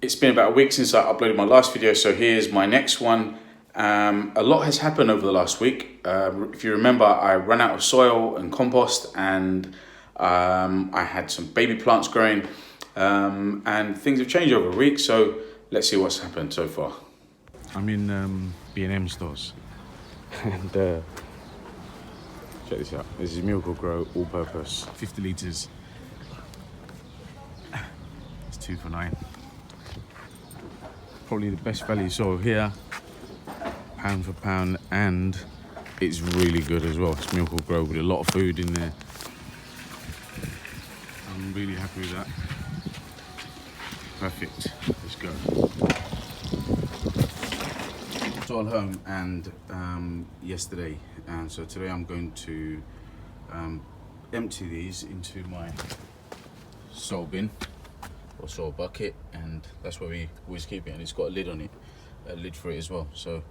It's been about a week since I uploaded my last video, so here's my next one. A lot has happened over the last week. If you remember, I ran out of soil and compost, and I had some baby plants growing, and things have changed over a week, so let's see what's happened so far. I'm in B&M stores, and check this out. This is Miracle Grow all-purpose, 50 litres. It's 2 for £9. Probably the best value soil here, pound for pound, and it's really good as well. It's Miracle Grow with a lot of food in there. I'm really happy with that. Perfect. Let's go. Soil home and yesterday, and so today I'm going to empty these into my soil bin or soil bucket, and that's where we always keep it, and it's got a lid on it, a lid for it as well. So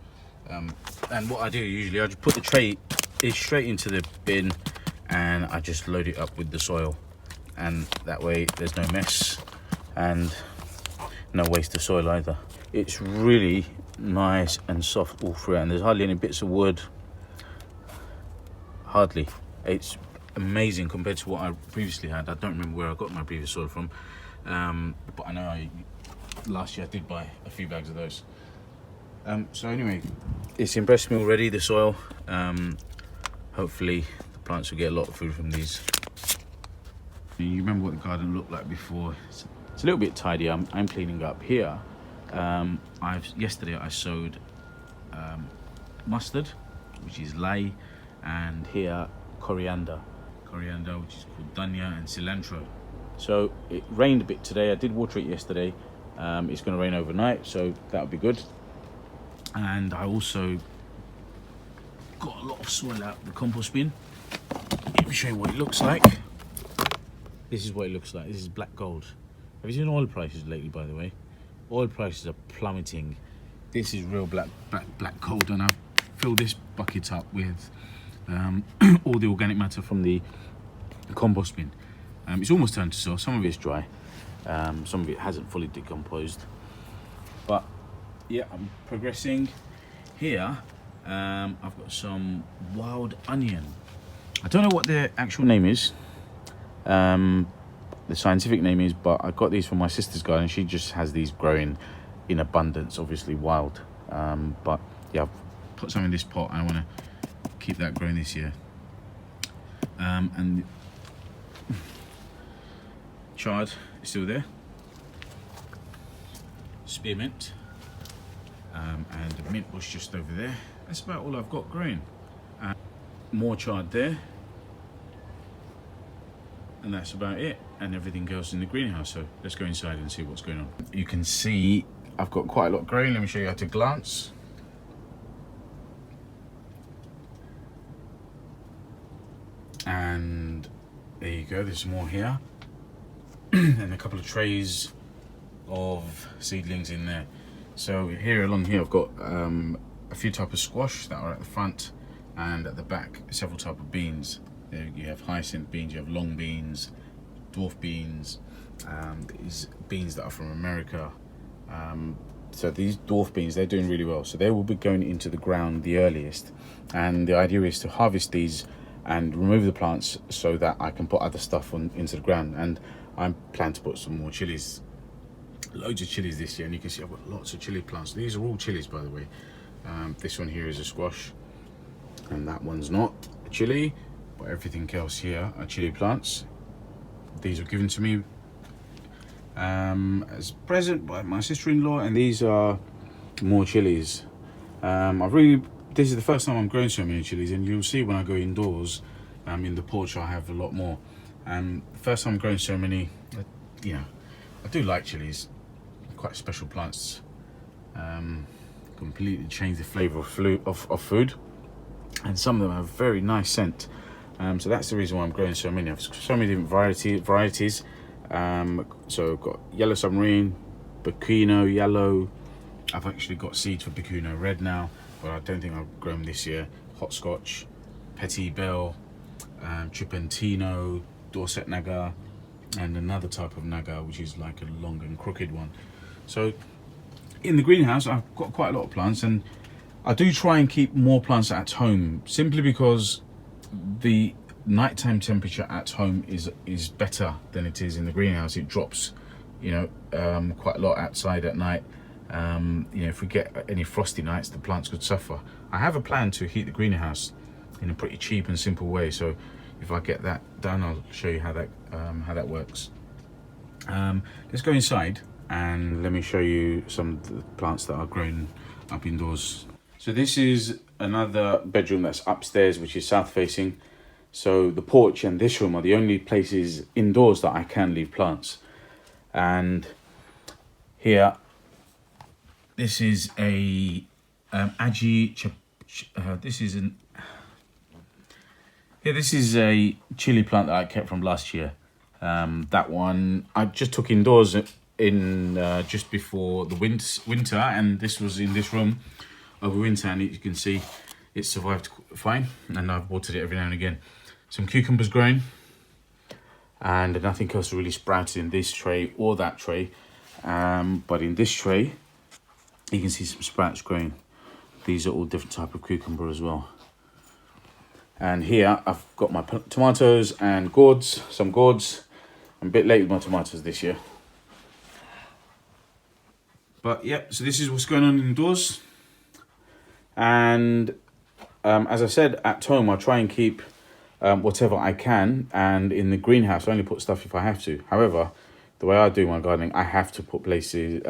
and what I do usually, I just put the tray straight into the bin and I just load it up with the soil, and that way there's no mess and no waste of soil either. It's really nice and soft all through, and there's hardly any bits of wood, hardly. It's amazing compared to what I previously had. I don't remember where I got my previous soil from, but I know last year I did buy a few bags of those. So anyway, it's impressed me already, the soil. Hopefully the plants will get a lot of food from these. You remember what the garden looked like before. It's a little bit tidy. I'm cleaning up here. Yesterday I sowed mustard, which is lay, and here coriander, which is called dhania, and cilantro. So it rained a bit today. I did water it yesterday. It's going to rain overnight, so that'll be good. And I also got a lot of soil out of the compost bin. Let me show you what it looks like. This is what it looks like. This is black gold. Have you seen oil prices lately, by the way? Oil prices are plummeting. This is real black gold, and I've filled this bucket up with all the organic matter from the compost bin. It's almost turned to soil. Some of it's dry, some of it hasn't fully decomposed, but yeah, I'm progressing. Here I've got some wild onion. I don't know what their actual name is, the scientific name is, but I got these from my sister's garden. She just has these growing in abundance, obviously wild, but yeah, I've put some in this pot and I want to keep that growing this year. And chard is still there, spearmint, and the mint bush just over there. That's about all I've got growing. More chard there, and that's about it, and everything else in the greenhouse. So let's go inside and see what's going on. You can see I've got quite a lot growing. Let me show you at a glance. And there you go, there's more here. And a couple of trays of seedlings in there. So here, along here, I've got a few types of squash that are at the front, and at the back several types of beans. There you have hyacinth beans, you have long beans, dwarf beans, these beans that are from America. So these dwarf beans, they're doing really well, so they will be going into the ground the earliest, and the idea is to harvest these and remove the plants so that I can put other stuff into the ground. And I plan to put some more chilies, loads of chilies this year, and you can see I've got lots of chili plants. These are all chilies, by the way. This one here is a squash, and that one's not a chili, but everything else here are chili plants. These were given to me as a present by my sister-in-law, and these are more chilies. This is the first time I'm growing so many chilies, and you'll see when I go indoors in the porch I have a lot more. First time I'm growing so many. I do like chilies, quite special plants. Completely change the flavour of food, and some of them have a very nice scent. So that's the reason why I'm growing so many. I've so many different varieties. So I've got yellow submarine, Bacchino yellow. I've actually got seeds for Bacchino red now, but I don't think I've grown this year. Hopscotch, Petit Belle, Tripentino, Dorset Naga, and another type of Naga, which is like a long and crooked one. So in the greenhouse, I've got quite a lot of plants, and I do try and keep more plants at home simply because the nighttime temperature at home is better than it is in the greenhouse. It drops, you know, quite a lot outside at night. You know, if we get any frosty nights, the plants could suffer. I have a plan to heat the greenhouse in a pretty cheap and simple way, so if I get that done, I'll show you how that works. Let's go inside and let me show you some of the plants that are grown up indoors. So this is another bedroom that's upstairs, which is south facing. So the porch and this room are the only places indoors that I can leave plants. And here, this is a this is a chili plant that I kept from last year. That one I just took indoors in just before the winter, and this was in this room over winter, and you can see it survived fine, and I've watered it every now and again. Some cucumbers growing, and nothing else really sprouted in this tray or that tray, but in this tray you can see some sprouts growing. These are all different type of cucumber as well. And here I've got my tomatoes and gourds, some gourds. I'm a bit late with my tomatoes this year. But yeah, so this is what's going on indoors. And as I said, at home I try and keep whatever I can, and in the greenhouse I only put stuff if I have to. However, the way I do my gardening, I have to put places.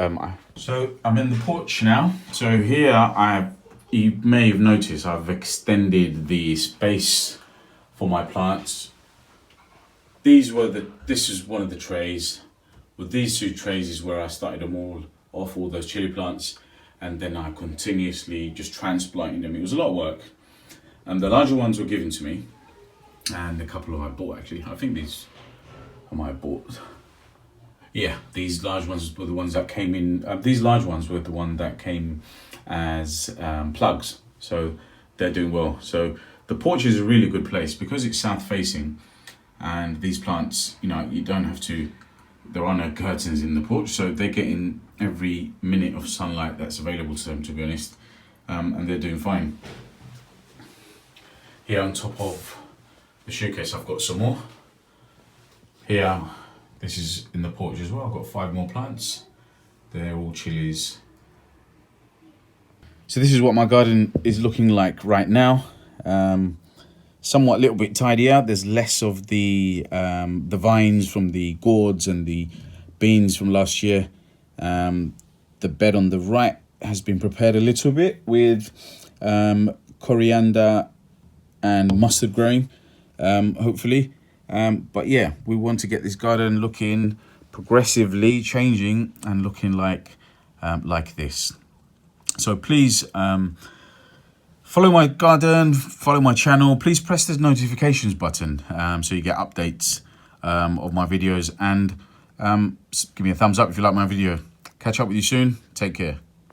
So I'm in the porch now. So here you may have noticed I've extended the space for my plants. This is one of the trays. With these two trays is where I started them all those chili plants, and then I continuously just transplanting them. It was a lot of work. And the larger ones were given to me, and a couple of I bought actually. I think these I might have bought. Yeah, these large ones were the ones that came in. These large ones were the one that came as plugs, so they're doing well. So the porch is a really good place because it's south facing, and these plants, you know, you don't have to. There are no curtains in the porch, so they're getting every minute of sunlight that's available to them, to be honest, and they're doing fine. Here on top of the showcase, I've got some more. Here, this is in the porch as well. I've got 5 more plants. They're all chilies. So this is what my garden is looking like right now. Somewhat a little bit tidier. There's less of the vines from the gourds and the beans from last year. The bed on the right has been prepared a little bit with coriander and mustard growing, hopefully. But yeah, we want to get this garden looking progressively changing and looking like this. So please follow my garden, follow my channel. Please press the notifications button so you get updates of my videos, and give me a thumbs up if you like my video. Catch up with you soon. Take care.